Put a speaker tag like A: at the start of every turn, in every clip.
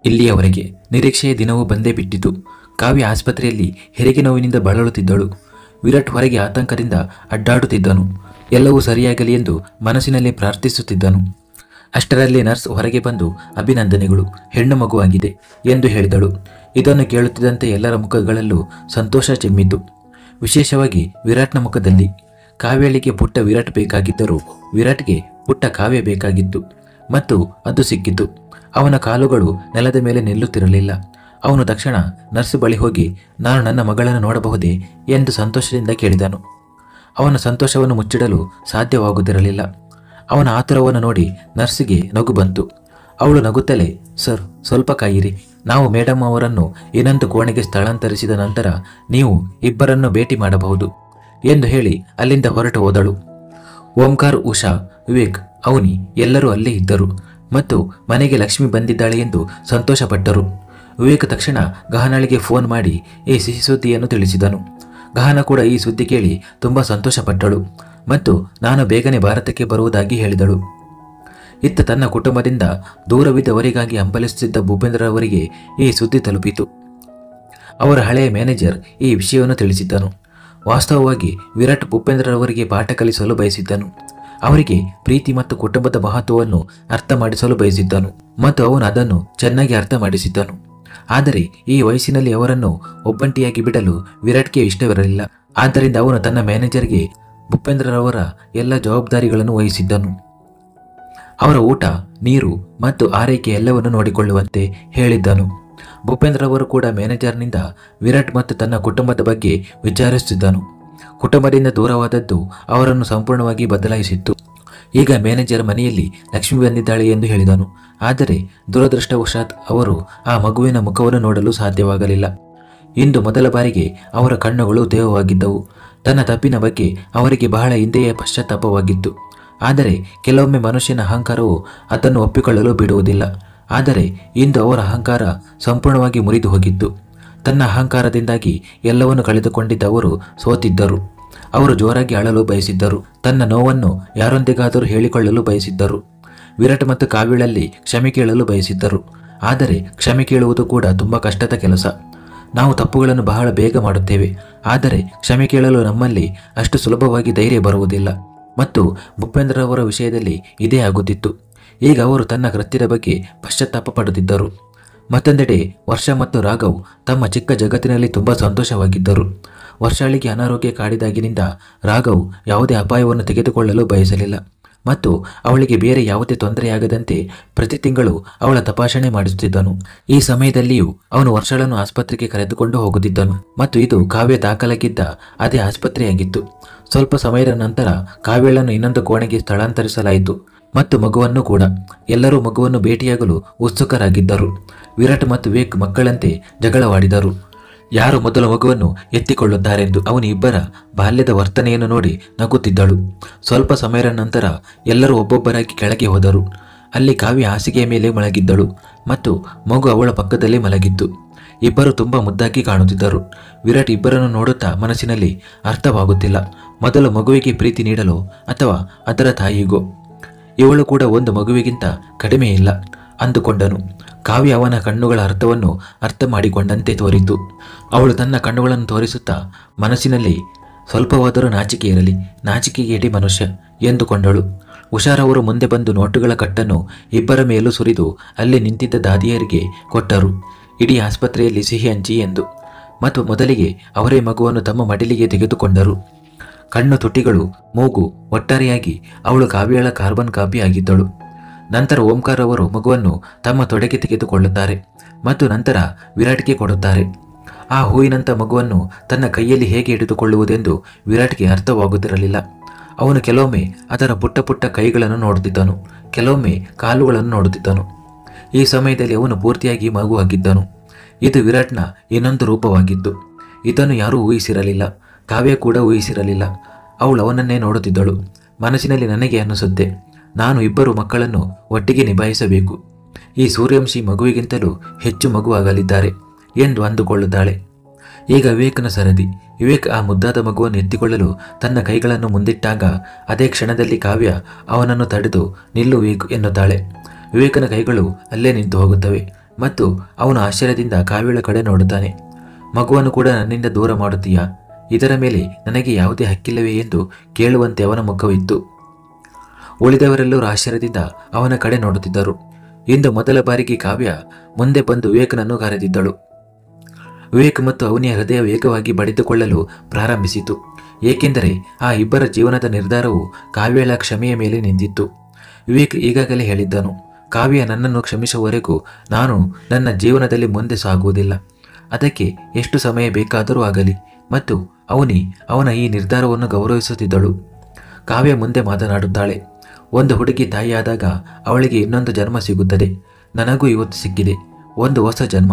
A: ಇಲ್ಲಿಯವರೆಗೆ ನಿರೀಕ್ಷೆಯ ದಿನವೂ ಬಂದೇ ಬಿಟ್ಟಿತು. ಕಾವ್ಯ ಆಸ್ಪತ್ರೆಯಲ್ಲಿ ಹೆರಿಗೆ ನೋವಿನಿಂದ ಬಳಲುತ್ತಿದ್ದಳು. ವಿರಾಟ್ ಹೊರಗೆ ಆತಂಕದಿಂದ ಅಡ್ಡಾಡುತ್ತಿದ್ದನು. ಎಲ್ಲವೂ ಸರಿಯಾಗಲಿ ಎಂದು ಮನಸ್ಸಿನಲ್ಲಿ ಪ್ರಾರ್ಥಿಸುತ್ತಿದ್ದನು. ಅಷ್ಟರಲ್ಲಿ ನರ್ಸ್ ಹೊರಗೆ ಬಂದು ಅಭಿನಂದನೆಗಳು, ಹೆಣ್ಣು ಮಗುವಾಗಿದೆ ಎಂದು ಹೇಳಿದಳು. ಇದನ್ನು ಕೇಳುತ್ತಿದ್ದಂತೆ ಎಲ್ಲರ ಮುಖಗಳಲ್ಲೂ ಸಂತೋಷ ಚಿಮ್ಮಿತು. ವಿಶೇಷವಾಗಿ ವಿರಾಟ್ನ ಮುಖದಲ್ಲಿ. ಕಾವ್ಯಳಿಗೆ ಪುಟ್ಟ ವಿರಾಟ್ ಬೇಕಾಗಿದ್ದರೂ ವಿರಾಟ್ಗೆ ಪುಟ್ಟ ಕಾವ್ಯ ಬೇಕಾಗಿತ್ತು ಮತ್ತು ಅದು ಸಿಕ್ಕಿತು. ಅವನ ಕಾಲುಗಳು ನೆಲದ ಮೇಲೆ ನಿಲ್ಲುತ್ತಿರಲಿಲ್ಲ. ಅವನು ತಕ್ಷಣ ನರ್ಸ್ ಬಳಿ ಹೋಗಿ, ನಾನು ನನ್ನ ಮಗಳನ್ನು ನೋಡಬಹುದೇ ಎಂದು ಸಂತೋಷದಿಂದ ಕೇಳಿದನು. ಅವನ ಸಂತೋಷವನ್ನು ಮುಚ್ಚಿಡಲು ಸಾಧ್ಯವಾಗುತ್ತಿರಲಿಲ್ಲ. ಅವನ ಆತುರವನ್ನು ನೋಡಿ ನರ್ಸಿಗೆ ನಗು ಬಂತು. ಅವಳು ನಗುತ್ತಲೇ, ಸರ್, ಸ್ವಲ್ಪ ಕಾಯಿರಿ, ನಾವು ಮೇಡಮ್ ಅವರನ್ನು ಇನ್ನೊಂದು ಕೋಣೆಗೆ ಸ್ಥಳಾಂತರಿಸಿದ ನಂತರ ನೀವು ಇಬ್ಬರನ್ನು ಭೇಟಿ ಮಾಡಬಹುದು ಎಂದು ಹೇಳಿ ಅಲ್ಲಿಂದ ಹೊರಟು ಹೋದಳು. ಓಂಕಾರ್, ಉಷಾ, ವಿವೇಕ್, ಅವನಿ ಎಲ್ಲರೂ ಅಲ್ಲೇ ಇದ್ದರು ಮತ್ತು ಮನೆಗೆ ಲಕ್ಷ್ಮಿ ಬಂದಿದ್ದಾಳೆ ಎಂದು ಸಂತೋಷಪಟ್ಟರು. ವಿವೇಕ್ ತಕ್ಷಣ ಗಹನಳಿಗೆ ಫೋನ್ ಮಾಡಿ ಈ ಸಿಹಿ ಸುದ್ದಿಯನ್ನು ತಿಳಿಸಿದನು. ಗಹನ ಕೂಡ ಈ ಸುದ್ದಿ ಕೇಳಿ ತುಂಬ ಸಂತೋಷಪಟ್ಟಳು ಮತ್ತು ನಾನು ಬೇಗನೆ ಭಾರತಕ್ಕೆ ಬರುವುದಾಗಿ ಹೇಳಿದಳು. ಇತ್ತ ತನ್ನ ಕುಟುಂಬದಿಂದ ದೂರವಿದ್ದವರಿಗಾಗಿ ಹಂಬಲಿಸುತ್ತಿದ್ದ ಭೂಪೇಂದ್ರರವರಿಗೆ ಈ ಸುದ್ದಿ ತಲುಪಿತು. ಅವರ ಹಳೆಯ ಮ್ಯಾನೇಜರ್ ಈ ವಿಷಯವನ್ನು ತಿಳಿಸಿದ್ದನು. ವಾಸ್ತವವಾಗಿ ವಿರಾಟ್ ಭೂಪೇಂದ್ರರವರಿಗೆ ಪಾಠ ಕಲಿಸಲು ಬಯಸಿದ್ದನು. ಅವರಿಗೆ ಪ್ರೀತಿ ಮತ್ತು ಕುಟುಂಬದ ಮಹತ್ವವನ್ನು ಅರ್ಥ ಮಾಡಿಸಲು ಬಯಸಿದ್ದನು ಮತ್ತು ಅವನು ಅದನ್ನು ಚೆನ್ನಾಗಿ ಅರ್ಥ ಮಾಡಿಸಿದ್ದನು. ಆದರೆ ಈ ವಯಸ್ಸಿನಲ್ಲಿ ಅವರನ್ನು ಒಬ್ಬಂಟಿಯಾಗಿ ಬಿಡಲು ವಿರಾಟ್ಗೆ ಇಷ್ಟವಿರಲಿಲ್ಲ. ಆದ್ದರಿಂದ ಅವನು ತನ್ನ ಮ್ಯಾನೇಜರ್ಗೆ ಭೂಪೇಂದ್ರರವರ ಎಲ್ಲ ಜವಾಬ್ದಾರಿಗಳನ್ನು ವಹಿಸಿದ್ದನು. ಅವರ ಊಟ, ನೀರು ಮತ್ತು ಆರೈಕೆ ಎಲ್ಲವನ್ನು ನೋಡಿಕೊಳ್ಳುವಂತೆ ಹೇಳಿದ್ದನು. ಭೂಪೇಂದ್ರರವರು ಕೂಡ ಮ್ಯಾನೇಜರ್ನಿಂದ ವಿರಾಟ್ ಮತ್ತು ತನ್ನ ಕುಟುಂಬದ ಬಗ್ಗೆ ವಿಚಾರಿಸುತ್ತಿದ್ದನು. ಕುಟುಂಬದಿಂದ ದೂರವಾದದ್ದು ಅವರನ್ನು ಸಂಪೂರ್ಣವಾಗಿ ಬದಲಾಯಿಸಿತ್ತು. ಈಗ ಮ್ಯಾನೇಜರ್ ಮನೆಯಲ್ಲಿ ಲಕ್ಷ್ಮಿ ಬಂದಿದ್ದಾಳೆ ಎಂದು ಹೇಳಿದನು. ಆದರೆ ದುರದೃಷ್ಟವಶಾತ್ ಅವರು ಆ ಮಗುವಿನ ಮುಖವನ್ನು ನೋಡಲು ಸಾಧ್ಯವಾಗಲಿಲ್ಲ. ಇಂದು ಮೊದಲ ಬಾರಿಗೆ ಅವರ ಕಣ್ಣುಗಳು ದೇವವಾಗಿದ್ದವು. ತನ್ನ ತಪ್ಪಿನ ಬಗ್ಗೆ ಅವರಿಗೆ ಬಹಳ ಹಿಂದೆಯೇ ಪಶ್ಚಾತ್ತಾಪವಾಗಿತ್ತು. ಆದರೆ ಕೆಲವೊಮ್ಮೆ ಮನುಷ್ಯನ ಅಹಂಕಾರವು ಅದನ್ನು ಒಪ್ಪಿಕೊಳ್ಳಲು ಬಿಡುವುದಿಲ್ಲ. ಆದರೆ ಇಂದು ಅವರ ಅಹಂಕಾರ ಸಂಪೂರ್ಣವಾಗಿ ಮುರಿದು ಹೋಗಿತ್ತು. ತನ್ನ ಅಹಂಕಾರದಿಂದಾಗಿ ಎಲ್ಲವನ್ನು ಕಳೆದುಕೊಂಡಿದ್ದ ಅವರು ಸೋತಿದ್ದರು. ಅವರು ಜೋರಾಗಿ ಅಳಲು ಬಯಸಿದ್ದರು. ತನ್ನ ನೋವನ್ನು ಯಾರೊಂದಿಗಾದರೂ ಹೇಳಿಕೊಳ್ಳಲು ಬಯಸಿದ್ದರು. ವಿರಾಟ್ ಮತ್ತು ಕಾವ್ಯಳಲ್ಲಿ ಕ್ಷಮೆ ಕೇಳಲು ಬಯಸಿದ್ದರು. ಆದರೆ ಕ್ಷಮೆ ಕೇಳುವುದು ಕೂಡ ತುಂಬ ಕಷ್ಟದ ಕೆಲಸ. ನಾವು ತಪ್ಪುಗಳನ್ನು ಬಹಳ ಬೇಗ ಮಾಡುತ್ತೇವೆ. ಆದರೆ ಕ್ಷಮೆ ಕೇಳಲು ನಮ್ಮಲ್ಲಿ ಅಷ್ಟು ಸುಲಭವಾಗಿ ಧೈರ್ಯ ಬರುವುದಿಲ್ಲ. ಮತ್ತು ಭೂಪೇಂದ್ರರವರ ವಿಷಯದಲ್ಲಿ ಇದೇ ಆಗುತ್ತಿತ್ತು. ಈಗ ಅವರು ತನ್ನ ಕೃತ್ಯದ ಬಗ್ಗೆ ಪಶ್ಚಾತ್ತಾಪ ಪಡುತ್ತಿದ್ದರು. ಮತ್ತೊಂದೆಡೆ ವರ್ಷ ಮತ್ತು ರಾಘವ್ ತಮ್ಮ ಚಿಕ್ಕ ಜಗತ್ತಿನಲ್ಲಿ ತುಂಬ ಸಂತೋಷವಾಗಿದ್ದರು. ವರ್ಷಾಳಿಗೆ ಅನಾರೋಗ್ಯ ಕಾಡಿದಾಗಿನಿಂದ ರಾಘವ್ ಯಾವುದೇ ಅಪಾಯವನ್ನು ತೆಗೆದುಕೊಳ್ಳಲು ಬಯಸಲಿಲ್ಲ ಮತ್ತು ಅವಳಿಗೆ ಬೇರೆ ಯಾವುದೇ ತೊಂದರೆಯಾಗದಂತೆ ಪ್ರತಿ ತಿಂಗಳು ಅವಳ ತಪಾಸಣೆ ಮಾಡಿಸುತ್ತಿದ್ದನು. ಈ ಸಮಯದಲ್ಲಿಯೂ ಅವನು ವರ್ಷಳನ್ನು ಆಸ್ಪತ್ರೆಗೆ ಕರೆದುಕೊಂಡು ಹೋಗುತ್ತಿದ್ದನು ಮತ್ತು ಇದು ಕಾವ್ಯ ದಾಖಲಾಗಿದ್ದ ಅದೇ ಆಸ್ಪತ್ರೆಯಾಗಿತ್ತು. ಸ್ವಲ್ಪ ಸಮಯದ ನಂತರ ಕಾವ್ಯಳನ್ನು ಇನ್ನೊಂದು ಕೋಣೆಗೆ ಸ್ಥಳಾಂತರಿಸಲಾಯಿತು ಮತ್ತು ಮಗುವನ್ನು ಕೂಡ. ಎಲ್ಲರೂ ಮಗುವನ್ನು ಭೇಟಿಯಾಗಲು ಉತ್ಸುಕರಾಗಿದ್ದರು. ವಿರಾಟ್ ಮತ್ತು ವಿವೇಕ್ ಮಕ್ಕಳಂತೆ ಜಗಳವಾಡಿದರು. ಯಾರು ಮೊದಲ ಮಗುವನ್ನು ಎತ್ತಿಕೊಳ್ಳುತ್ತಾರೆಂದು. ಅವನ ಇಬ್ಬರ ಬಾಲ್ಯದ ವರ್ತನೆಯನ್ನು ನೋಡಿ ನಗುತ್ತಿದ್ದಳು. ಸ್ವಲ್ಪ ಸಮಯದ ನಂತರ ಎಲ್ಲರೂ ಒಬ್ಬೊಬ್ಬರಾಗಿ ಕೆಳಗೆ ಹೋದರು. ಅಲ್ಲಿ ಕಾವ್ಯ ಹಾಸಿಗೆಯ ಮೇಲೆ ಮಲಗಿದ್ದಳು ಮತ್ತು ಮಗು ಅವಳ ಪಕ್ಕದಲ್ಲೇ ಮಲಗಿತ್ತು. ಇಬ್ಬರು ತುಂಬ ಮುದ್ದಾಗಿ ಕಾಣುತ್ತಿದ್ದರು. ವಿರಾಟ್ ಇಬ್ಬರನ್ನು ನೋಡುತ್ತಾ ಮನಸ್ಸಿನಲ್ಲಿ ಅರ್ಥವಾಗುತ್ತಿಲ್ಲ, ಮೊದಲು ಮಗುವಿಗೆ ಪ್ರೀತಿ ನೀಡಲು ಅಥವಾ ಅದರ ತಾಯಿಗೋ. ಇವಳು ಕೂಡ ಒಂದು ಮಗುವಿಗಿಂತ ಕಡಿಮೆ ಇಲ್ಲ ಅಂದುಕೊಂಡನು. ಕಾವ್ಯ ಅವನ ಕಣ್ಣುಗಳ ಅರ್ಥವನ್ನು ಅರ್ಥ ಮಾಡಿಕೊಂಡಂತೆ ತೋರಿತು. ಅವಳು ತನ್ನ ಕಣ್ಣುಗಳನ್ನು ತೋರಿಸುತ್ತಾ ಮನಸ್ಸಿನಲ್ಲಿ ಸ್ವಲ್ಪವಾದರೂ ನಾಚಿಕೆ ಇರಲಿ, ನಾಚಿಕೆಗೆ ಎಡೆ ಮನುಷ್ಯ ಎಂದುಕೊಂಡಳು. ಹುಷಾರವರು ಮುಂದೆ ಬಂದು ನೋಟುಗಳ ಕಟ್ಟನ್ನು ಇಬ್ಬರ ಮೇಲೂ ಸುರಿದು ಅಲ್ಲಿ ನಿಂತಿದ್ದ ದಾದಿಯರಿಗೆ ಕೊಟ್ಟರು. ಇಡೀ ಆಸ್ಪತ್ರೆಯಲ್ಲಿ ಸಿಹಿ ಹಂಚಿ ಎಂದು. ಮತ್ತು ಮೊದಲಿಗೆ ಅವರೇ ಮಗುವನ್ನು ತಮ್ಮ ಮಡಿಲಿಗೆ ತೆಗೆದುಕೊಂಡರು. ಕಣ್ಣು, ತುಟಿಗಳು, ಮೂಗು, ಒಟ್ಟಾರೆಯಾಗಿ ಅವಳು ಕಾವ್ಯಳ ಕಾರ್ಬನ್ ಕಾಪಿ ಆಗಿದ್ದಳು. ನಂತರ ಓಂಕಾರ್ ಅವರು ಮಗುವನ್ನು ತಮ್ಮ ತೊಡೆಗೆ ತೆಗೆದುಕೊಳ್ಳುತ್ತಾರೆ ಮತ್ತು ನಂತರ ವಿರಾಟ್ಗೆ ಕೊಡುತ್ತಾರೆ. ಆ ಹೂವಿನಂಥ ಮಗುವನ್ನು ತನ್ನ ಕೈಯಲ್ಲಿ ಹೇಗೆ ಹಿಡಿದುಕೊಳ್ಳುವುದೆಂದು ವಿರಾಟ್ಗೆ ಅರ್ಥವಾಗುತ್ತಿರಲಿಲ್ಲ. ಅವನು ಕೆಲವೊಮ್ಮೆ ಅದರ ಪುಟ್ಟ ಪುಟ್ಟ ಕೈಗಳನ್ನು ನೋಡುತ್ತಿದ್ದನು, ಕೆಲವೊಮ್ಮೆ ಕಾಲುಗಳನ್ನು ನೋಡುತ್ತಿದ್ದನು. ಈ ಸಮಯದಲ್ಲಿ ಅವನು ಪೂರ್ತಿಯಾಗಿ ಮಗುವಾಗಿದ್ದನು. ಇದು ವಿರಾಟ್ನ ಇನ್ನೊಂದು ರೂಪವಾಗಿತ್ತು. ಇದನ್ನು ಯಾರೂ ಊಹಿಸಿರಲಿಲ್ಲ. ಕಾವ್ಯ ಕೂಡ ಊಹಿಸಿರಲಿಲ್ಲ. ಅವಳು ಅವನನ್ನೇ ನೋಡುತ್ತಿದ್ದಳು. ಮನಸ್ಸಿನಲ್ಲಿ ನನಗೆ ಅನ್ನಿಸುತ್ತೆ, ನಾನು ಇಬ್ಬರು ಮಕ್ಕಳನ್ನು ಒಟ್ಟಿಗೆ ನಿಭಾಯಿಸಬೇಕು. ಈ ಸೂರ್ಯವಂಶಿ ಮಗುವಿಗಿಂತಲೂ ಹೆಚ್ಚು ಮಗುವಾಗಲಿದ್ದಾರೆ ಎಂದು ಅಂದುಕೊಳ್ಳುತ್ತಾಳೆ. ಈಗ ವಿವೇಕ್ನ ಸರದಿ. ವಿವೇಕ್ ಆ ಮುದ್ದಾದ ಮಗುವನ್ನು ಎತ್ತಿಕೊಳ್ಳಲು ತನ್ನ ಕೈಗಳನ್ನು ಮುಂದಿಟ್ಟಾಗ ಅದೇ ಕ್ಷಣದಲ್ಲಿ ಕಾವ್ಯ ಅವನನ್ನು ತಡೆದು ನಿಲ್ಲು ವಿವೇಕ್ ಎನ್ನುತ್ತಾಳೆ. ವಿವೇಕನ ಕೈಗಳು ಅಲ್ಲೇ ನಿಂತು ಹೋಗುತ್ತವೆ. ಮತ್ತು ಅವನು ಆಶ್ಚರ್ಯದಿಂದ ಕಾವ್ಯಳ ಕಡೆ ನೋಡುತ್ತಾನೆ. ಮಗುವನ್ನು ಕೂಡ ನನ್ನಿಂದ ದೂರ ಮಾಡುತ್ತೀಯಾ? ಇದರ ಮೇಲೆ ನನಗೆ ಯಾವುದೇ ಹಕ್ಕಿಲ್ಲವೇ ಎಂದು ಕೇಳುವಂತೆ ಅವನ ಮುಖವಿತ್ತು. ಉಳಿದವರೆಲ್ಲರೂ ಆಶ್ಚರ್ಯದಿಂದ ಅವನ ಕಡೆ ನೋಡುತ್ತಿದ್ದರು. ಇಂದು ಮೊದಲ ಬಾರಿಗೆ ಕಾವ್ಯ ಮುಂದೆ ಬಂದು ವಿವೇಕನನ್ನು ಕರೆದಿದ್ದಳು. ವಿವೇಕ್ ಮತ್ತು ಅವನಿಯ ಹೃದಯ ವೇಗವಾಗಿ ಬಡಿದುಕೊಳ್ಳಲು ಪ್ರಾರಂಭಿಸಿತು. ಏಕೆಂದರೆ ಆ ಇಬ್ಬರ ಜೀವನದ ನಿರ್ಧಾರವು ಕಾವ್ಯಳ ಕ್ಷಮೆಯ ಮೇಲೆ ನಿಂತಿತ್ತು. ವಿವೇಕ್ ಈಗಾಗಲೇ ಹೇಳಿದ್ದನು, ಕಾವ್ಯ ನನ್ನನ್ನು ಕ್ಷಮಿಸುವವರೆಗೂ ನಾನು ನನ್ನ ಜೀವನದಲ್ಲಿ ಮುಂದೆ ಸಾಗುವುದಿಲ್ಲ. ಅದಕ್ಕೆ ಎಷ್ಟು ಸಮಯ ಬೇಕಾದರೂ ಆಗಲಿ. ಮತ್ತು ಅವನ ಈ ನಿರ್ಧಾರವನ್ನು ಗೌರವಿಸುತ್ತಿದ್ದಳು. ಕಾವ್ಯ ಮುಂದೆ ಮಾತನಾಡುತ್ತಾಳೆ. ಒಂದು ಹುಡುಗಿ ತಾಯಿಯಾದಾಗ ಅವಳಿಗೆ ಇನ್ನೊಂದು ಜನ್ಮ ಸಿಗುತ್ತದೆ. ನನಗೂ ಇವತ್ತು ಸಿಕ್ಕಿದೆ. ಒಂದು ಹೊಸ ಜನ್ಮ,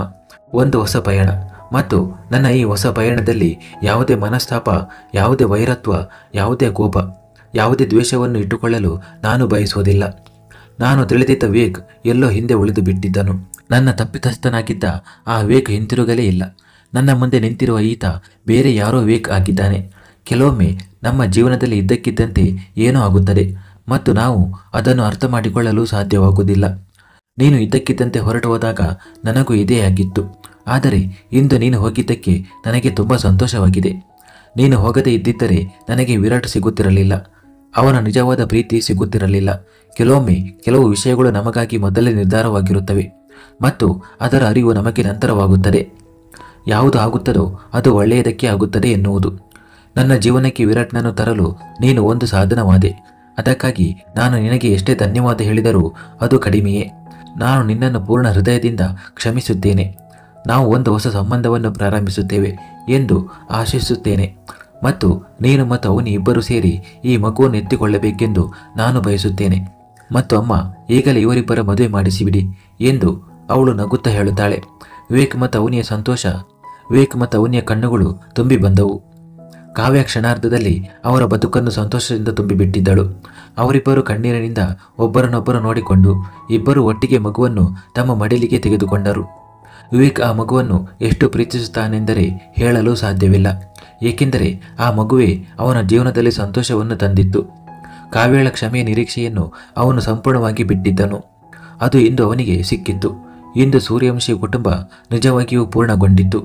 A: ಒಂದು ಹೊಸ ಪಯಣ. ಮತ್ತು ನನ್ನ ಈ ಹೊಸ ಪಯಣದಲ್ಲಿ ಯಾವುದೇ ಮನಸ್ತಾಪ, ಯಾವುದೇ ವೈರತ್ವ, ಯಾವುದೇ ಕೋಪ, ಯಾವುದೇ ದ್ವೇಷವನ್ನು ಇಟ್ಟುಕೊಳ್ಳಲು ನಾನು ಬಯಸುವುದಿಲ್ಲ. ನಾನು ತಿಳಿದಿದ್ದ ವಿವೇಕ್ ಎಲ್ಲೋ ಹಿಂದೆ ಉಳಿದು ಬಿಟ್ಟಿದ್ದನು. ನನ್ನ ತಪ್ಪಿತಸ್ಥನಾಗಿದ್ದ ಆ ವಿವೇಕ್ ಹಿಂತಿರುಗಲೇ ಇಲ್ಲ. ನನ್ನ ಮುಂದೆ ನಿಂತಿರುವ ಈತ ಬೇರೆ ಯಾರೋ ವಿವೇಕ್ ಆಗಿದ್ದಾನೆ. ಕೆಲವೊಮ್ಮೆ ನಮ್ಮ ಜೀವನದಲ್ಲಿ ಇದ್ದಕ್ಕಿದ್ದಂತೆ ಏನೋ ಆಗುತ್ತದೆ ಮತ್ತು ನಾವು ಅದನ್ನು ಅರ್ಥ ಮಾಡಿಕೊಳ್ಳಲು ಸಾಧ್ಯವಾಗುವುದಿಲ್ಲ. ನೀನು ಇದ್ದಕ್ಕಿದ್ದಂತೆ ಹೊರಟು ಹೋದಾಗ ನನಗೂ ಇದೇ ಆಗಿತ್ತು. ಆದರೆ ಇಂದು ನೀನು ಹೋಗಿದ್ದಕ್ಕೆ ನನಗೆ ತುಂಬ ಸಂತೋಷವಾಗಿದೆ. ನೀನು ಹೋಗದೇ ಇದ್ದಿದ್ದರೆ ನನಗೆ ವಿರಾಟ್ ಸಿಗುತ್ತಿರಲಿಲ್ಲ. ಅವನ ನಿಜವಾದ ಪ್ರೀತಿ ಸಿಗುತ್ತಿರಲಿಲ್ಲ. ಕೆಲವೊಮ್ಮೆ ಕೆಲವು ವಿಷಯಗಳು ನಮಗಾಗಿ ಮೊದಲೇ ನಿರ್ಧಾರವಾಗಿರುತ್ತವೆ ಮತ್ತು ಅದರ ಅರಿವು ನಮಗೆ ನಂತರವಾಗುತ್ತದೆ. ಯಾವುದು ಆಗುತ್ತದೋ ಅದು ಒಳ್ಳೆಯದಕ್ಕೆ ಆಗುತ್ತದೆ ಎನ್ನುವುದು. ನನ್ನ ಜೀವನಕ್ಕೆ ವಿರಾಟ್ನನ್ನು ತರಲು ನೀನು ಒಂದು ಸಾಧನವಾದೆ. ಅದಕ್ಕಾಗಿ ನಾನು ನಿನಗೆ ಎಷ್ಟೇ ಧನ್ಯವಾದ ಹೇಳಿದರೂ ಅದು ಕಡಿಮೆಯೇ. ನಾನು ನಿನ್ನನ್ನು ಪೂರ್ಣ ಹೃದಯದಿಂದ ಕ್ಷಮಿಸುತ್ತೇನೆ. ನಾವು ಒಂದು ಹೊಸ ಸಂಬಂಧವನ್ನು ಪ್ರಾರಂಭಿಸುತ್ತೇವೆ ಎಂದು ಆಶಿಸುತ್ತೇನೆ ಮತ್ತು ನೀನು ಮತ್ತು ಅವನಿ ಇಬ್ಬರು ಸೇರಿ ಈ ಮಗುವನ್ನು ಎತ್ತಿಕೊಳ್ಳಬೇಕೆಂದು ನಾನು ಬಯಸುತ್ತೇನೆ. ಮತ್ತು ಅಮ್ಮ, ಈಗಲೇ ಇವರಿಬ್ಬರ ಮದುವೆ ಮಾಡಿಸಿಬಿಡಿ ಎಂದು ಅವಳು ನಗುತ್ತಾ ಹೇಳುತ್ತಾಳೆ. ವಿವೇಕ್ ಮತ್ತು ಅವನಿಯ ಕಣ್ಣುಗಳು ತುಂಬಿ ಬಂದವು. ಕಾವ್ಯ ಕ್ಷಣಾರ್ಧದಲ್ಲಿ ಅವರ ಬದುಕನ್ನು ಸಂತೋಷದಿಂದ ತುಂಬಿಬಿಟ್ಟಿದ್ದಳು. ಅವರಿಬ್ಬರು ಕಣ್ಣೀರಿನಿಂದ ಒಬ್ಬರನ್ನೊಬ್ಬರು ನೋಡಿಕೊಂಡು ಇಬ್ಬರು ಒಟ್ಟಿಗೆ ಮಗುವನ್ನು ತಮ್ಮ ಮಡಿಲಿಗೆ ತೆಗೆದುಕೊಂಡರು. ವಿವೇಕ್ ಆ ಮಗುವನ್ನು ಎಷ್ಟು ಪ್ರೀತಿಸುತ್ತಾನೆಂದರೆ ಹೇಳಲು ಸಾಧ್ಯವಿಲ್ಲ. ಏಕೆಂದರೆ ಆ ಮಗುವೇ ಅವನ ಜೀವನದಲ್ಲಿ ಸಂತೋಷವನ್ನು ತಂದಿತ್ತು. ಕಾವ್ಯಳ ಕ್ಷಮೆಯ ನಿರೀಕ್ಷೆಯನ್ನು ಅವನು ಸಂಪೂರ್ಣವಾಗಿ ಬಿಟ್ಟಿದ್ದನು. ಅದು ಇಂದು ಅವನಿಗೆ ಸಿಕ್ಕಿತ್ತು. ಇಂದು ಸೂರ್ಯವಂಶಿ ಕುಟುಂಬ ನಿಜವಾಗಿಯೂ ಪೂರ್ಣಗೊಂಡಿತ್ತು.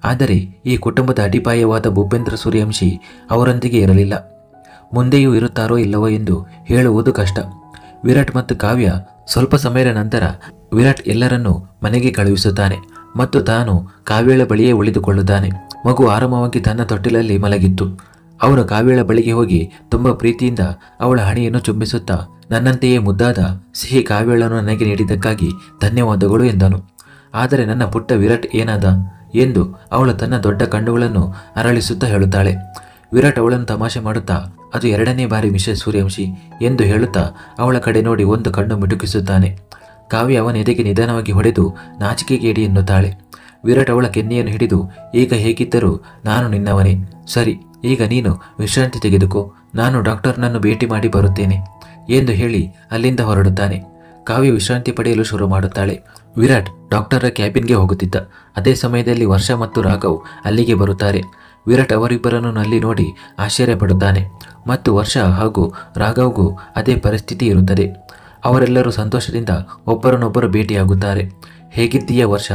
A: ಆದರೆ ಈ ಕುಟುಂಬದ ಅಡಿಪಾಯವಾದ ಭೂಪೇಂದ್ರ ಸೂರ್ಯವಂಶಿ ಅವರೊಂದಿಗೆ ಇರಲಿಲ್ಲ. ಮುಂದೆಯೂ ಇರುತ್ತಾರೋ ಇಲ್ಲವೋ ಎಂದು ಹೇಳುವುದು ಕಷ್ಟ. ವಿರಾಟ್ ಮತ್ತು ಕಾವ್ಯ ಸ್ವಲ್ಪ ಸಮಯದ ನಂತರ ವಿರಾಟ್ ಎಲ್ಲರನ್ನೂ ಮನೆಗೆ ಕಳುಹಿಸುತ್ತಾನೆ ಮತ್ತು ತಾನು ಕಾವ್ಯಳ ಬಳಿಯೇ ಉಳಿದುಕೊಳ್ಳುತ್ತಾನೆ. ಮಗು ಆರಾಮವಾಗಿ ತನ್ನ ತೊಟ್ಟಿಲಲ್ಲಿ ಮಲಗಿತ್ತು. ಅವನು ಕಾವ್ಯಳ ಬಳಿಗೆ ಹೋಗಿ ತುಂಬ ಪ್ರೀತಿಯಿಂದ ಅವಳ ಹಣೆಯನ್ನು ಚುಂಬಿಸುತ್ತಾ, ನನ್ನಂತೆಯೇ ಮುದ್ದಾದ ಸಿಹಿ ಕಾವ್ಯಳನ್ನು ನನಗೆ ನೀಡಿದ್ದಕ್ಕಾಗಿ ಧನ್ಯವಾದಗಳು ಎಂದನು. ಆದರೆ ನನ್ನ ಪುಟ್ಟ ವಿರಾಟ್ ಏನಾದ ಎಂದು ಅವಳು ತನ್ನ ದೊಡ್ಡ ಕಣ್ಣುಗಳನ್ನು ಅರಳಿಸುತ್ತಾ ಹೇಳುತ್ತಾಳೆ. ವಿರಾಟ್ ಅವಳನ್ನು ತಮಾಷೆ ಮಾಡುತ್ತಾ, ಅದು 2ನೇ ಬಾರಿ ಮಿಸೆಸ್ ಸೂರ್ಯವಂಶಿ ಎಂದು ಹೇಳುತ್ತಾ ಅವಳ ಕಡೆ ನೋಡಿ ಒಂದು ಕಣ್ಣು ಮಿಟುಕಿಸುತ್ತಾನೆ. ಕಾವ್ಯ ಅವನ ಎದೆಗೆ ನಿಧಾನವಾಗಿ ಹೊಡೆದು ನಾಚಿಕೆಗೇಡಿ ಎನ್ನುತ್ತಾಳೆ. ವಿರಾಟ್ ಅವಳ ಕೆನ್ನೆಯನ್ನು ಹಿಡಿದು, ಈಗ ಹೇಗಿದ್ದರೂ ನಾನು ನಿನ್ನವನೇ. ಸರಿ, ಈಗ ನೀನು ವಿಶ್ರಾಂತಿ ತೆಗೆದುಕೋ. ನಾನು ಡಾಕ್ಟರ್ನನ್ನು ಭೇಟಿ ಮಾಡಿ ಬರುತ್ತೇನೆ ಎಂದು ಹೇಳಿ ಅಲ್ಲಿಂದ ಹೊರಡುತ್ತಾನೆ. ಕಾವ್ಯ ವಿಶ್ರಾಂತಿ ಪಡೆಯಲು ಶುರು ಮಾಡುತ್ತಾಳೆ. ವಿರಾಟ್ ಡಾಕ್ಟರ ಕ್ಯಾಬಿನ್ಗೆ ಹೋಗುತ್ತಿದ್ದ. ಅದೇ ಸಮಯದಲ್ಲಿ ವರ್ಷ ಮತ್ತು ರಾಘವ್ ಅಲ್ಲಿಗೆ ಬರುತ್ತಾರೆ. ವಿರಾಟ್ ಅವರಿಬ್ಬರನ್ನು ಅಲ್ಲಿ ನೋಡಿ ಆಶ್ಚರ್ಯಪಡುತ್ತಾನೆ ಮತ್ತು ವರ್ಷ ಹಾಗೂ ರಾಘವ್ಗೂ ಅದೇ ಪರಿಸ್ಥಿತಿ ಇರುತ್ತದೆ. ಅವರೆಲ್ಲರೂ ಸಂತೋಷದಿಂದ ಒಬ್ಬರನ್ನೊಬ್ಬರು ಭೇಟಿಯಾಗುತ್ತಾರೆ. ಹೇಗಿದ್ದೀಯ ವರ್ಷ?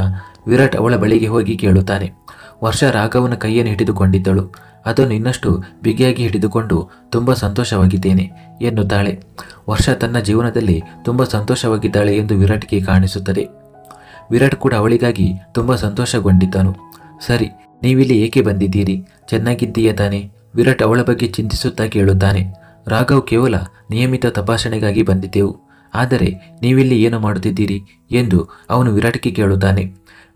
A: ವಿರಾಟ್ ಅವಳ ಬಳಿಗೆ ಹೋಗಿ ಕೇಳುತ್ತಾನೆ. ವರ್ಷ ರಾಘವನ ಕೈಯನ್ನು ಹಿಡಿದುಕೊಂಡಿದ್ದಳು. ಅದನ್ನು ಇನ್ನಷ್ಟು ಬಿಗಿಯಾಗಿ ಹಿಡಿದುಕೊಂಡು ತುಂಬ ಸಂತೋಷವಾಗಿದ್ದೇನೆ ಎನ್ನುತ್ತಾಳೆ. ವರ್ಷ ತನ್ನ ಜೀವನದಲ್ಲಿ ತುಂಬ ಸಂತೋಷವಾಗಿದ್ದಾಳೆ ಎಂದು ವಿರಾಟ್ಗೆ ಕಾಣಿಸುತ್ತದೆ. ವಿರಾಟ್ ಕೂಡ ಅವಳಿಗಾಗಿ ತುಂಬ ಸಂತೋಷಗೊಂಡಿದ್ದನು. ಸರಿ, ನೀವಿಲ್ಲಿ ಏಕೆ ಬಂದಿದ್ದೀರಿ? ಚೆನ್ನಾಗಿದ್ದೀಯ ತಾನೆ? ವಿರಾಟ್ ಅವಳ ಬಗ್ಗೆ ಚಿಂತಿಸುತ್ತಾ ಕೇಳುತ್ತಾನೆ. ರಾಘವ್ ಕೇವಲ ನಿಯಮಿತ ತಪಾಸಣೆಗಾಗಿ ಬಂದಿದ್ದೆವು. ಆದರೆ ನೀವಿಲ್ಲಿ ಏನು ಮಾಡುತ್ತಿದ್ದೀರಿ ಎಂದು ಅವನು ವಿರಾಟ್ಗೆ ಕೇಳುತ್ತಾನೆ.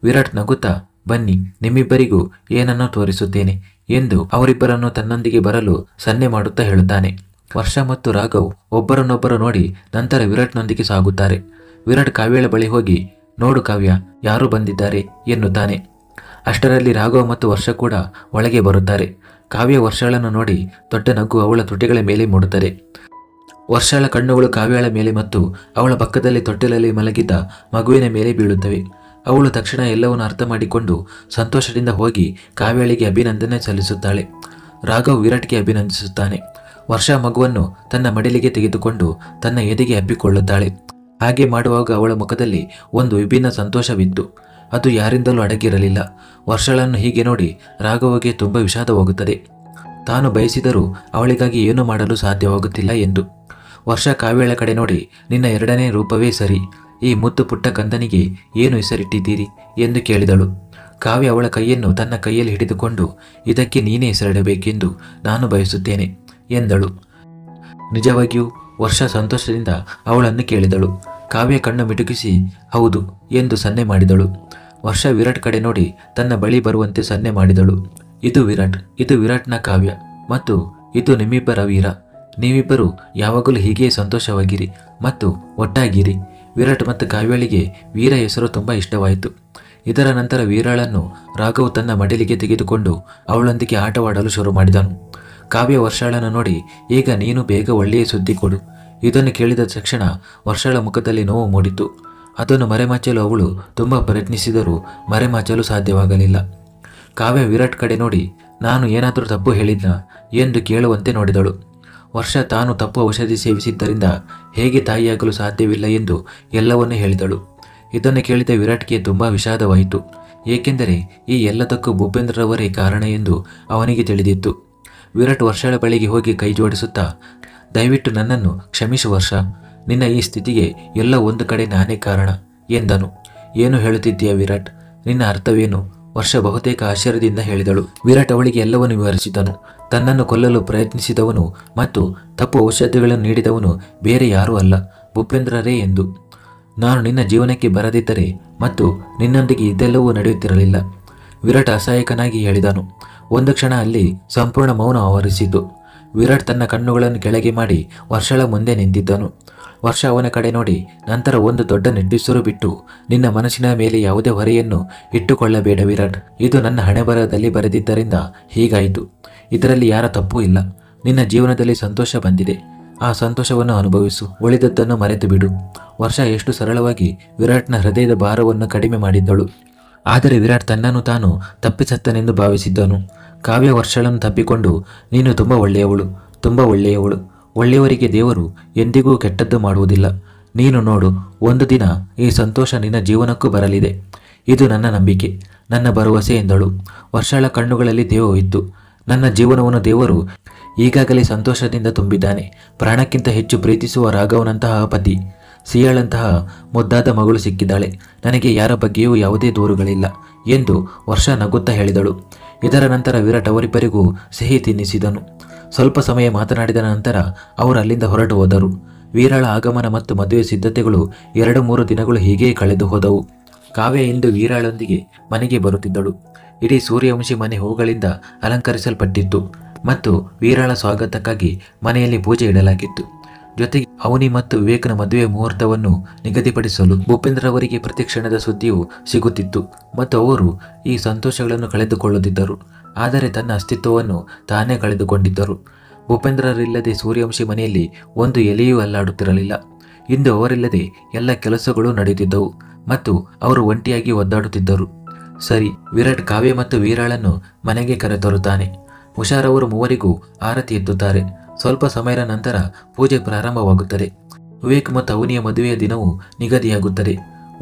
A: ವಿರಾಟ್ ನಗುತ್ತಾ, ಬನ್ನಿ, ನಿಮ್ಮಿಬ್ಬರಿಗೂ ಏನನ್ನೋ ತೋರಿಸುತ್ತೇನೆ ಎಂದು ಅವರಿಬ್ಬರನ್ನು ತನ್ನೊಂದಿಗೆ ಬರಲು ಸನ್ನೆ ಮಾಡುತ್ತಾ ಹೇಳುತ್ತಾನೆ. ವರ್ಷ ಮತ್ತು ರಾಘವ್ ಒಬ್ಬರನ್ನೊಬ್ಬರು ನೋಡಿ ನಂತರ ವಿರಾಟ್ನೊಂದಿಗೆ ಸಾಗುತ್ತಾರೆ. ವಿರಾಟ್ ಕಾವ್ಯಳ ಬಳಿ ಹೋಗಿ, ನೋಡು ಕಾವ್ಯ, ಯಾರು ಬಂದಿದ್ದಾರೆ ಎನ್ನುತ್ತಾನೆ. ಅಷ್ಟರಲ್ಲಿ ರಾಘವ್ ಮತ್ತು ವರ್ಷ ಕೂಡ ಒಳಗೆ ಬರುತ್ತಾರೆ. ಕಾವ್ಯ ವರ್ಷಳನ್ನು ನೋಡಿ ದೊಡ್ಡ ನಗು ಅವಳ ತುಟಿಗಳ ಮೇಲೆ ಮೂಡುತ್ತದೆ. ವರ್ಷಳ ಕಣ್ಣುಗಳು ಕಾವ್ಯಳ ಮೇಲೆ ಮತ್ತು ಅವಳ ಪಕ್ಕದಲ್ಲಿ ತೊಟ್ಟಿಲಲ್ಲಿ ಮಲಗಿದ್ದ ಮಗುವಿನ ಮೇಲೆ ಬೀಳುತ್ತವೆ. ಅವಳು ತಕ್ಷಣ ಎಲ್ಲವನ್ನು ಅರ್ಥ ಮಾಡಿಕೊಂಡು ಸಂತೋಷದಿಂದ ಹೋಗಿ ಕಾವ್ಯಳಿಗೆ ಅಭಿನಂದನೆ ಸಲ್ಲಿಸುತ್ತಾಳೆ. ರಾಘವ್ ವಿರಾಟ್ಗೆ ಅಭಿನಂದಿಸುತ್ತಾನೆ. ವರ್ಷ ಮಗುವನ್ನು ತನ್ನ ಮಡಿಲಿಗೆ ತೆಗೆದುಕೊಂಡು ತನ್ನ ಎದೆಗೆ ಹಬ್ಬಿಕೊಳ್ಳುತ್ತಾಳೆ. ಹಾಗೆ ಮಾಡುವಾಗ ಅವಳ ಮುಖದಲ್ಲಿ ಒಂದು ವಿಭಿನ್ನ ಸಂತೋಷವಿತ್ತು. ಅದು ಯಾರಿಂದಲೂ ಅಡಗಿರಲಿಲ್ಲ. ವರ್ಷಳನ್ನು ಹೀಗೆ ನೋಡಿ ರಾಘವಗೆ ತುಂಬ ವಿಷಾದವಾಗುತ್ತದೆ. ತಾನು ಬಯಸಿದರೂ ಅವಳಿಗಾಗಿ ಏನೂ ಮಾಡಲು ಸಾಧ್ಯವಾಗುತ್ತಿಲ್ಲ ಎಂದು. ವರ್ಷ ಕಾವ್ಯಳ ಕಡೆ ನೋಡಿ, ನಿನ್ನ ಎರಡನೇ ರೂಪವೇ ಸರಿ. ಈ ಮುದ್ದು ಪುಟ್ಟ ಕಂದನಿಗೆ ಏನು ಹೆಸರಿಟ್ಟಿದ್ದೀರಿ ಎಂದು ಕೇಳಿದಳು. ಕಾವ್ಯ ಅವಳ ಕೈಯನ್ನು ತನ್ನ ಕೈಯಲ್ಲಿ ಹಿಡಿದುಕೊಂಡು, ಇದಕ್ಕೆ ನೀನೇ ಹೆಸರಿಡಬೇಕೆಂದು ನಾನು ಬಯಸುತ್ತೇನೆ ಎಂದಳು. ನಿಜವಾಗಿಯೂ ವರ್ಷ ಸಂತೋಷದಿಂದ ಅವಳನ್ನು ಕೇಳಿದಳು. ಕಾವ್ಯ ಕಣ್ಣು ಮಿಟುಕಿಸಿ ಹೌದು ಎಂದು ಸನ್ನೆ ಮಾಡಿದಳು. ವರ್ಷ ವಿರಾಟ್ ಕಡೆ ನೋಡಿ ತನ್ನ ಬಳಿ ಬರುವಂತೆ ಸನ್ನೆ ಮಾಡಿದಳು. ಇದು ವಿರಾಟ್ನ ಕಾವ್ಯ ಮತ್ತು ಇದು ನಿಮ್ಮಿಬ್ಬರ ವೀರ. ನೀವಿಬ್ಬರು ಯಾವಾಗಲೂ ಹೀಗೆ ಸಂತೋಷವಾಗಿರಿ ಮತ್ತು ಒಟ್ಟಾಗಿರಿ. ವಿರಾಟ್ ಮತ್ತು ಕಾವ್ಯಳಿಗೆ ವೀರ ಹೆಸರು ತುಂಬ ಇಷ್ಟವಾಯಿತು. ಇದರ ನಂತರ ವೀರಾಳನ್ನು ರಾಘವ್ ತನ್ನ ಮಡಿಲಿಗೆ ತೆಗೆದುಕೊಂಡು ಅವಳೊಂದಿಗೆ ಆಟವಾಡಲು ಶುರು ಮಾಡಿದನು. ಕಾವ್ಯ ವರ್ಷಾಳನ್ನು ನೋಡಿ, ಈಗ ನೀನು ಬೇಗ ಒಳ್ಳೆಯ ಸುದ್ದಿ ಕೊಡು. ಇದನ್ನು ಕೇಳಿದ ತಕ್ಷಣ ವರ್ಷಾಳ ಮುಖದಲ್ಲಿ ನೋವು ಮೂಡಿತು. ಅದನ್ನು ಮರೆಮಾಚಲು ಅವಳು ತುಂಬ ಪ್ರಯತ್ನಿಸಿದರೂ ಮರೆಮಾಚಲು ಸಾಧ್ಯವಾಗಲಿಲ್ಲ. ಕಾವ್ಯ ವಿರಾಟ್ ಕಡೆ ನೋಡಿ, ನಾನು ಏನಾದರೂ ತಪ್ಪು ಹೇಳಿದ್ನಾ ಎಂದು ಕೇಳುವಂತೆ ನೋಡಿದಳು. ವರ್ಷ ತಾನು ತಪ್ಪು ಔಷಧಿ ಸೇವಿಸಿದ್ದರಿಂದ ಹೇಗೆ ತಾಯಿಯಾಗಲು ಸಾಧ್ಯವಿಲ್ಲ ಎಂದು ಎಲ್ಲವನ್ನೂ ಹೇಳಿದಳು. ಇದನ್ನು ಕೇಳಿದ ವಿರಾಟ್ಗೆ ತುಂಬ ವಿಷಾದವಾಯಿತು. ಏಕೆಂದರೆ ಈ ಎಲ್ಲದಕ್ಕೂ ಭೂಪೇಂದ್ರರವರೇ ಕಾರಣ ಎಂದು ಅವನಿಗೆ ತಿಳಿದಿತ್ತು. ವಿರಾಟ್ ವರ್ಷಳ ಬಳಿಗೆ ಹೋಗಿ ಕೈ ಜೋಡಿಸುತ್ತಾ, ದಯವಿಟ್ಟು ನನ್ನನ್ನು ಕ್ಷಮಿಸು ವರ್ಷ. ನಿನ್ನ ಈ ಸ್ಥಿತಿಗೆ ಎಲ್ಲ ಒಂದು ಕಡೆ ನಾನೇ ಕಾರಣ ಎಂದನು. ಏನು ಹೇಳುತ್ತಿದ್ದೀಯ ವಿರಾಟ್? ನಿನ್ನ ಅರ್ಥವೇನು? ವರ್ಷ ಬಹುತೇಕ ಆಶ್ಚರ್ಯದಿಂದ ಹೇಳಿದಳು. ವಿರಾಟ್ ಅವಳಿಗೆ ಎಲ್ಲವನ್ನು ವಿವರಿಸಿದನು. ತನ್ನನ್ನು ಕೊಲ್ಲಲು ಪ್ರಯತ್ನಿಸಿದವನು ಮತ್ತು ತಪ್ಪು ಔಷಧಿಗಳನ್ನು ನೀಡಿದವನು ಬೇರೆ ಯಾರೂ ಅಲ್ಲ, ಭೂಪೇಂದ್ರರೇ ಎಂದು. ನಾನು ನಿನ್ನ ಜೀವನಕ್ಕೆ ಬರದಿದ್ದರೆ ಮತ್ತು ನಿನ್ನೊಂದಿಗೆ ಇದೆಲ್ಲವೂ ನಡೆಯುತ್ತಿರಲಿಲ್ಲ. ವಿರಾಟ್ ಅಸಹಾಯಕನಾಗಿ ಹೇಳಿದನು. ಒಂದು ಕ್ಷಣ ಅಲ್ಲಿ ಸಂಪೂರ್ಣ ಮೌನ ಆವರಿಸಿತು. ವಿರಾಟ್ ತನ್ನ ಕಣ್ಣುಗಳನ್ನು ಕೆಳಗೆ ಮಾಡಿ ವರ್ಷಳ ಮುಂದೆ ನಿಂತಿದ್ದನು. ವರ್ಷ ಅವನ ಕಡೆ ನೋಡಿ ನಂತರ ಒಂದು ದೊಡ್ಡ ನಿಟ್ಟುಸಿರು ಬಿಟ್ಟು, ನಿನ್ನ ಮನಸ್ಸಿನ ಮೇಲೆ ಯಾವುದೇ ಹೊರೆಯನ್ನು ಇಟ್ಟುಕೊಳ್ಳಬೇಡ ವಿರಾಟ್. ಇದು ನನ್ನ ಹಣೆಬರಹದಲ್ಲಿ ಬರೆದಿದ್ದರಿಂದ ಹೀಗಾಯಿತು. ಇದರಲ್ಲಿ ಯಾರ ತಪ್ಪೂ ಇಲ್ಲ. ನಿನ್ನ ಜೀವನದಲ್ಲಿ ಸಂತೋಷ ಬಂದಿದೆ, ಆ ಸಂತೋಷವನ್ನು ಅನುಭವಿಸು. ಉಳಿದದ್ದನ್ನು ಮರೆತು ಬಿಡು. ವರ್ಷ ಎಷ್ಟು ಸರಳವಾಗಿ ವಿರಾಟ್ನ ಹೃದಯದ ಭಾರವನ್ನು ಕಡಿಮೆ ಮಾಡಿದ್ದಳು. ಆದರೆ ವಿರಾಟ್ ತನ್ನನ್ನು ತಾನು ತಪ್ಪಿಸತ್ತನೆಂದು ಭಾವಿಸಿದ್ದನು. ಕಾವ್ಯ ವರ್ಷಳನ್ನು ತಪ್ಪಿಕೊಂಡು, ನೀನು ತುಂಬ ಒಳ್ಳೆಯವಳು. ಒಳ್ಳೆಯವರಿಗೆ ದೇವರು ಎಂದಿಗೂ ಕೆಟ್ಟದ್ದು ಮಾಡುವುದಿಲ್ಲ. ನೀನು ನೋಡು, ಒಂದು ದಿನ ಈ ಸಂತೋಷ ನಿನ್ನ ಜೀವನಕ್ಕೂ ಬರಲಿದೆ. ಇದು ನನ್ನ ನಂಬಿಕೆ, ನನ್ನ ಭರವಸೆ ಎಂದಳು. ವರ್ಷಳ ಕಣ್ಣುಗಳಲ್ಲಿ ತೇವವಿತ್ತು. ನನ್ನ ಜೀವನವನ್ನು ದೇವರು ಈಗಾಗಲೇ ಸಂತೋಷದಿಂದ ತುಂಬಿದ್ದಾನೆ. ಪ್ರಾಣಕ್ಕಿಂತ ಹೆಚ್ಚು ಪ್ರೀತಿಸುವ ರಾಘವನಂತಹ ಪತಿ, ಸಿಯಾಳಂತಹ ಮುದ್ದಾದ ಮಗಳು ಸಿಕ್ಕಿದ್ದಾಳೆ. ನನಗೆ ಯಾರ ಬಗ್ಗೆಯೂ ಯಾವುದೇ ದೂರುಗಳಿಲ್ಲ ಎಂದು ವರ್ಷ ನಗುತ್ತಾ ಹೇಳಿದಳು. ಇದರ ನಂತರ ವಿರಾಟ್ ಅವರಿಬ್ಬರಿಗೂ ಸಿಹಿ ತಿನ್ನಿಸಿದನು. ಸ್ವಲ್ಪ ಸಮಯ ಮಾತನಾಡಿದ ನಂತರ ಅವರು ಅಲ್ಲಿಂದ ಹೊರಟು ಹೋದರು. ವೀರಾಳ ಆಗಮನ ಮತ್ತು ಮದುವೆ ಸಿದ್ಧತೆಗಳು 2-3 ದಿನಗಳು ಹೀಗೇ ಕಳೆದು ಹೋದವು. ಕಾವ್ಯ ಇಂದು ವೀರಾಳೊಂದಿಗೆ ಮನೆಗೆ ಬರುತ್ತಿದ್ದಳು. ಇಡೀ ಸೂರ್ಯವಂಶಿ ಮನೆ ಹೂಗಳಿಂದ ಅಲಂಕರಿಸಲ್ಪಟ್ಟಿತ್ತು ಮತ್ತು ವೀರಾಳ ಸ್ವಾಗತಕ್ಕಾಗಿ ಮನೆಯಲ್ಲಿ ಪೂಜೆ ಇಡಲಾಗಿತ್ತು. ಜೊತೆಗೆ ಅವನಿ ಮತ್ತು ವಿವೇಕನ ಮದುವೆ ಮುಹೂರ್ತವನ್ನು ನಿಗದಿಪಡಿಸಲು ಭೂಪೇಂದ್ರವರಿಗೆ ಪ್ರತಿಕ್ಷಣದ ಸುದ್ದಿಯು ಸಿಗುತ್ತಿತ್ತು ಮತ್ತು ಅವರು ಈ ಸಂತೋಷಗಳನ್ನು ಕಳೆದುಕೊಳ್ಳುತ್ತಿದ್ದರು. ಆದರೆ ತನ್ನ ಅಸ್ತಿತ್ವವನ್ನು ತಾನೇ ಕಳೆದುಕೊಂಡಿದ್ದರು. ಭೂಪೇಂದ್ರರಿಲ್ಲದೆ ಸೂರ್ಯವಂಶಿ ಮನೆಯಲ್ಲಿ ಒಂದು ಎಲೆಯೂ ಅಲ್ಲಾಡುತ್ತಿರಲಿಲ್ಲ. ಇಂದು ಅವರಿಲ್ಲದೆ ಎಲ್ಲ ಕೆಲಸಗಳು ನಡೆಯುತ್ತಿದ್ದವು ಮತ್ತು ಅವರು ಒಂಟಿಯಾಗಿ ಒದ್ದಾಡುತ್ತಿದ್ದರು. ಸರಿ, ವಿರಾಟ್ ಕಾವ್ಯ ಮತ್ತು ವೀರಾಳನ್ನು ಮನೆಗೆ ಕರೆತರುತ್ತಾನೆ. ಹುಷಾರವರು ಮೂವರಿಗೂ ಆರತಿ ಎತ್ತುತ್ತಾರೆ. ಸ್ವಲ್ಪ ಸಮಯದ ನಂತರ ಪೂಜೆ ಪ್ರಾರಂಭವಾಗುತ್ತದೆ. ವಿವೇಕ್ ಮತ್ತು ಅವನಿಯ ಮದುವೆಯ ದಿನವೂ ನಿಗದಿಯಾಗುತ್ತದೆ.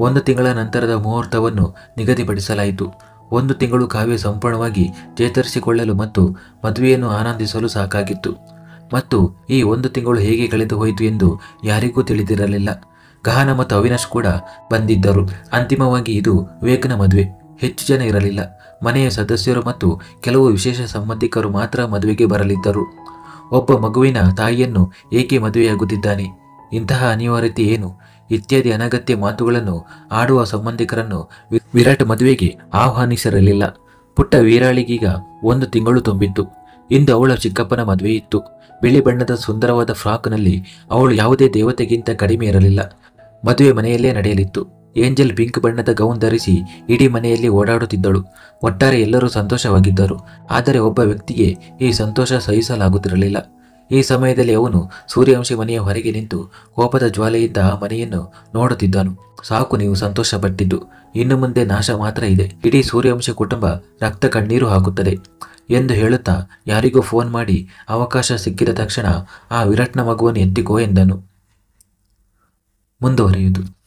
A: 1 ತಿಂಗಳ ನಂತರದ ಮುಹೂರ್ತವನ್ನು ನಿಗದಿಪಡಿಸಲಾಯಿತು. 1 ತಿಂಗಳು ಕಾವ್ಯ ಸಂಪೂರ್ಣವಾಗಿ ಚೇತರಿಸಿಕೊಳ್ಳಲು ಮತ್ತು ಮದುವೆಯನ್ನು ಆನಂದಿಸಲು ಸಾಕಾಗಿತ್ತು. ಮತ್ತು ಈ 1 ತಿಂಗಳು ಹೇಗೆ ಕಳೆದು ಹೋಯಿತು ಎಂದು ಯಾರಿಗೂ ತಿಳಿದಿರಲಿಲ್ಲ. ಗಹನ ಮತ್ತು ಅವಿನಾಶ್ ಕೂಡ ಬಂದಿದ್ದರು. ಅಂತಿಮವಾಗಿ ಇದು ವಿವೇಕನ ಮದುವೆ. ಹೆಚ್ಚು ಜನ ಇರಲಿಲ್ಲ. ಮನೆಯ ಸದಸ್ಯರು ಮತ್ತು ಕೆಲವು ವಿಶೇಷ ಸಂಬಂಧಿಕರು ಮಾತ್ರ ಮದುವೆಗೆ ಬರಲಿದ್ದರು. ಒಬ್ಬ ಮಗುವಿನ ತಾಯಿಯನ್ನು ಏಕೆ ಮದುವೆಯಾಗುತ್ತಿದ್ದಾನೆ, ಇಂತಹ ಅನಿವಾರ್ಯತೆ ಏನು ಇತ್ಯಾದಿ ಅನಗತ್ಯ ಮಾತುಗಳನ್ನು ಆಡುವ ಸಂಬಂಧಿಕರನ್ನು ವಿರಾಟ್ ಮದುವೆಗೆ ಆಹ್ವಾನಿಸಿರಲಿಲ್ಲ. ಪುಟ್ಟ ವೀರಾಳಿಗೀಗ 1 ತಿಂಗಳು ತುಂಬಿತ್ತು. ಇಂದು ಅವಳ ಚಿಕ್ಕಪ್ಪನ ಮದುವೆ ಇತ್ತು. ಬಿಳಿ ಬಣ್ಣದ ಸುಂದರವಾದ ಫ್ರಾಕ್ನಲ್ಲಿ ಅವಳು ಯಾವುದೇ ದೇವತೆಗಿಂತ ಕಡಿಮೆ ಇರಲಿಲ್ಲ. ಮದುವೆ ಮನೆಯಲ್ಲೇ ನಡೆಯಲಿತ್ತು. ಏಂಜಲ್ ಪಿಂಕ್ ಬಣ್ಣದ ಗೌನ್ ಧರಿಸಿ ಇಡೀ ಮನೆಯಲ್ಲಿ ಓಡಾಡುತ್ತಿದ್ದಳು. ಒಟ್ಟಾರೆ ಎಲ್ಲರೂ ಸಂತೋಷವಾಗಿದ್ದರು. ಆದರೆ ಒಬ್ಬ ವ್ಯಕ್ತಿಗೆ ಈ ಸಂತೋಷ ಸಹಿಸಲಾಗುತ್ತಿರಲಿಲ್ಲ. ಈ ಸಮಯದಲ್ಲಿ ಅವನು ಸೂರ್ಯವಂಶಿ ಮನೆಯ ಹೊರಗೆ ನಿಂತು ಕೋಪದ ಜ್ವಾಲೆಯಿಂದ ಆ ಮನೆಯನ್ನು ನೋಡುತ್ತಿದ್ದನು. ಸಾಕು ನೀವು ಸಂತೋಷಪಟ್ಟಿದ್ದು, ಇನ್ನು ಮುಂದೆ ನಾಶ ಮಾತ್ರ ಇದೆ. ಇಡೀ ಸೂರ್ಯವಂಶಿ ಕುಟುಂಬ ರಕ್ತ ಕಣ್ಣೀರು ಹಾಕುತ್ತದೆ ಎಂದು ಹೇಳುತ್ತಾ ಯಾರಿಗೂ ಫೋನ್ ಮಾಡಿ ಅವಕಾಶ ಸಿಕ್ಕಿದ ತಕ್ಷಣ ಆ ವಿರಾಟ್ನ ಮಗುವನ್ನು ಎತ್ತಿಕೋ ಎಂದನು. ಮುಂದುವರಿಯಿತು.